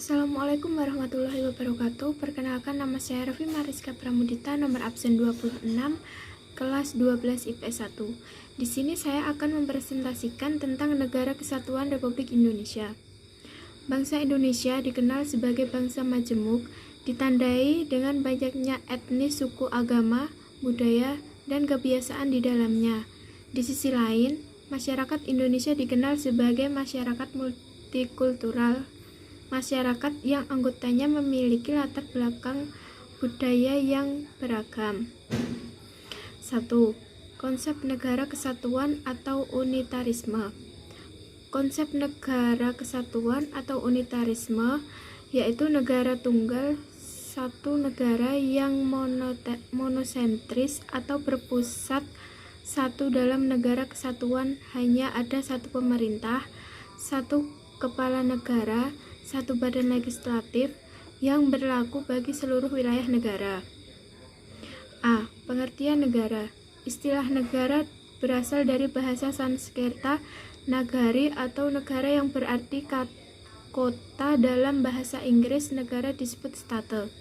Assalamualaikum warahmatullahi wabarakatuh. Perkenalkan, nama saya Revi Mariska Pramudita, nomor absen 26, kelas 12 IPS 1. Di sini saya akan mempresentasikan tentang Negara Kesatuan Republik Indonesia. Bangsa Indonesia dikenal sebagai bangsa majemuk, ditandai dengan banyaknya etnis, suku, agama, budaya, dan kebiasaan di dalamnya. Di sisi lain, masyarakat Indonesia dikenal sebagai masyarakat multikultural, masyarakat yang anggotanya memiliki latar belakang budaya yang beragam. 1. Konsep negara kesatuan atau unitarisme. Konsep negara kesatuan atau unitarisme yaitu negara tunggal, satu negara yang monosentris atau berpusat satu dalam negara kesatuan, hanya ada satu pemerintah, satu kepala negara, satu badan legislatif yang berlaku bagi seluruh wilayah negara. A. Pengertian negara. Istilah negara berasal dari bahasa Sanskerta nagari atau negara yang berarti kota. Dalam bahasa Inggris, negara disebut state.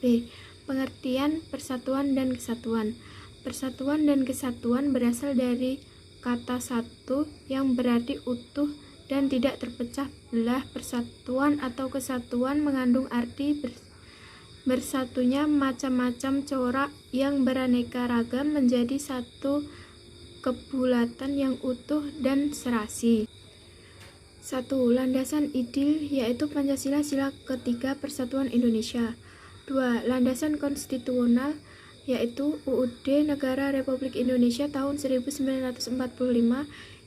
B. Pengertian persatuan dan kesatuan. Persatuan dan kesatuan berasal dari kata satu yang berarti utuh dan tidak terpecah belah. Persatuan atau kesatuan mengandung arti bersatunya macam-macam corak yang beraneka ragam menjadi satu kebulatan yang utuh dan serasi. 1. Landasan ideal yaitu Pancasila Sila ketiga Persatuan Indonesia. 2. Landasan konstitusional yaitu UUD Negara Republik Indonesia tahun 1945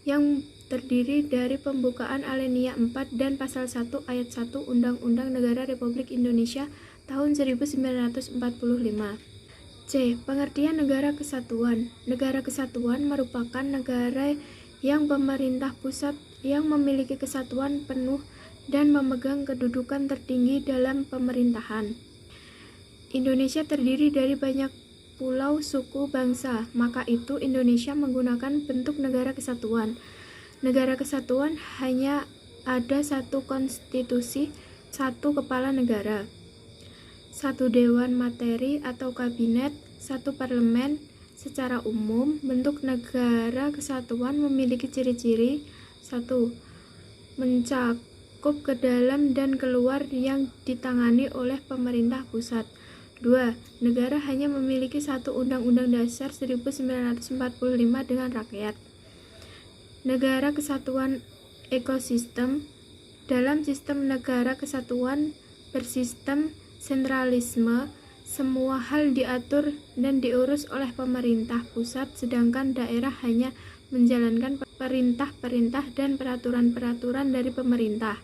yang terdiri dari pembukaan alinea 4 dan pasal 1 ayat 1 Undang-Undang Negara Republik Indonesia tahun 1945. C. Pengertian negara kesatuan. Negara kesatuan merupakan negara yang pemerintah pusat yang memiliki kesatuan penuh dan memegang kedudukan tertinggi dalam pemerintahan. Indonesia terdiri dari banyak pulau, suku, bangsa, maka itu Indonesia menggunakan bentuk negara kesatuan. Negara kesatuan hanya ada satu konstitusi, satu kepala negara, satu dewan materi atau kabinet, satu parlemen. Secara umum, bentuk negara kesatuan memiliki ciri-ciri: 1. Mencakup ke dalam dan keluar yang ditangani oleh pemerintah pusat. 2. Negara hanya memiliki satu Undang-Undang Dasar 1945 dengan rakyat. Negara kesatuan ekosistem. Dalam sistem negara kesatuan bersistem sentralisme, semua hal diatur dan diurus oleh pemerintah pusat, sedangkan daerah hanya menjalankan perintah-perintah dan peraturan-peraturan dari pemerintah.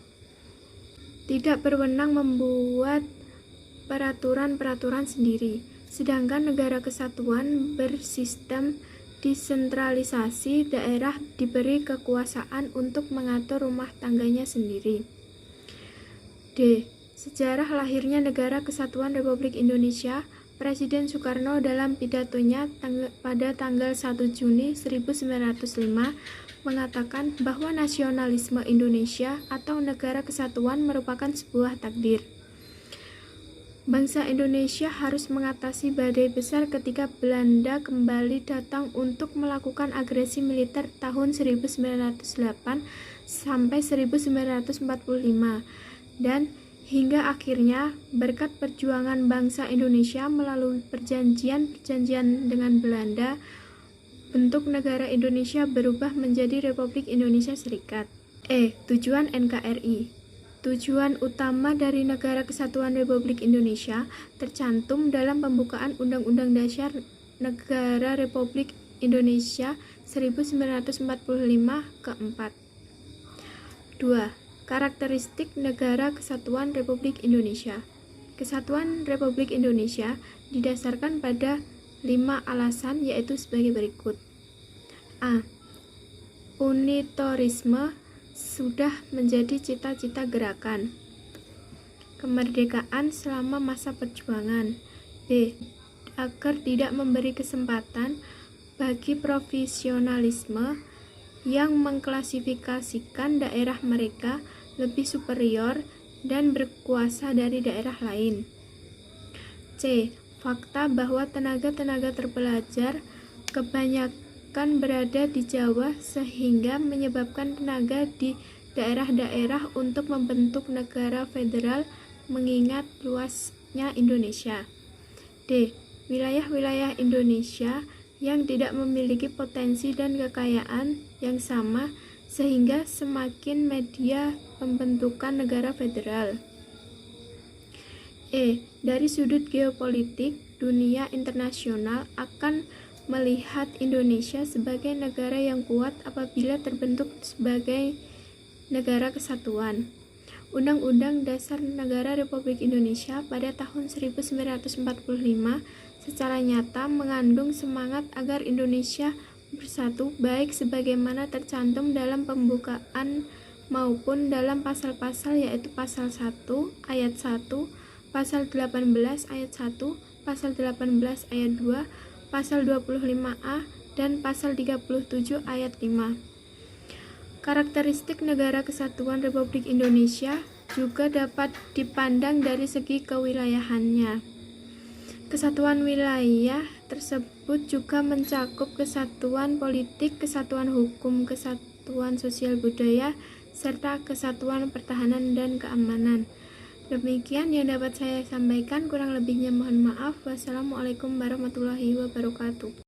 Tidak berwenang membuat peraturan-peraturan sendiri. Sedangkan negara kesatuan bersistem desentralisasi, daerah diberi kekuasaan untuk mengatur rumah tangganya sendiri. D. Sejarah lahirnya Negara Kesatuan Republik Indonesia. Presiden Soekarno dalam pidatonya pada tanggal 1 Juni 1905 mengatakan bahwa nasionalisme Indonesia atau negara kesatuan merupakan sebuah takdir. Bangsa Indonesia harus mengatasi badai besar ketika Belanda kembali datang untuk melakukan agresi militer tahun 1908 sampai 1945, dan hingga akhirnya berkat perjuangan bangsa Indonesia melalui perjanjian dengan Belanda, bentuk negara Indonesia berubah menjadi Republik Indonesia Serikat. E. Tujuan NKRI. Tujuan utama dari Negara Kesatuan Republik Indonesia tercantum dalam pembukaan Undang-Undang Dasar Negara Republik Indonesia 1945 keempat. 2. Karakteristik Negara Kesatuan Republik Indonesia. Kesatuan Republik Indonesia didasarkan pada 5 alasan, yaitu sebagai berikut. A. Unitarisme sudah menjadi cita-cita gerakan. Kemerdekaan selama masa perjuangan. B. Agar tidak memberi kesempatan bagi profesionalisme yang mengklasifikasikan daerah mereka lebih superior dan berkuasa dari daerah lain. C. Fakta bahwa tenaga-tenaga terpelajar kebanyakan berada di Jawa sehingga menyebabkan tenaga di daerah-daerah untuk membentuk negara federal mengingat luasnya Indonesia. D. Wilayah-wilayah Indonesia yang tidak memiliki potensi dan kekayaan yang sama sehingga semakin media pembentukan negara federal. E. Dari sudut geopolitik, dunia internasional akan melihat Indonesia sebagai negara yang kuat apabila terbentuk sebagai negara kesatuan. Undang-Undang Dasar Negara Republik Indonesia pada tahun 1945 secara nyata mengandung semangat agar Indonesia bersatu baik sebagaimana tercantum dalam pembukaan maupun dalam pasal-pasal yaitu pasal 1 ayat 1, pasal 18 ayat 1, pasal 18 ayat 2, pasal 25A, dan pasal 37 ayat 5. Karakteristik Negara Kesatuan Republik Indonesia juga dapat dipandang dari segi kewilayahannya. Kesatuan wilayah tersebut juga mencakup kesatuan politik, kesatuan hukum, kesatuan sosial budaya, serta kesatuan pertahanan dan keamanan. Demikian yang dapat saya sampaikan, kurang lebihnya mohon maaf. Wassalamualaikum warahmatullahi wabarakatuh.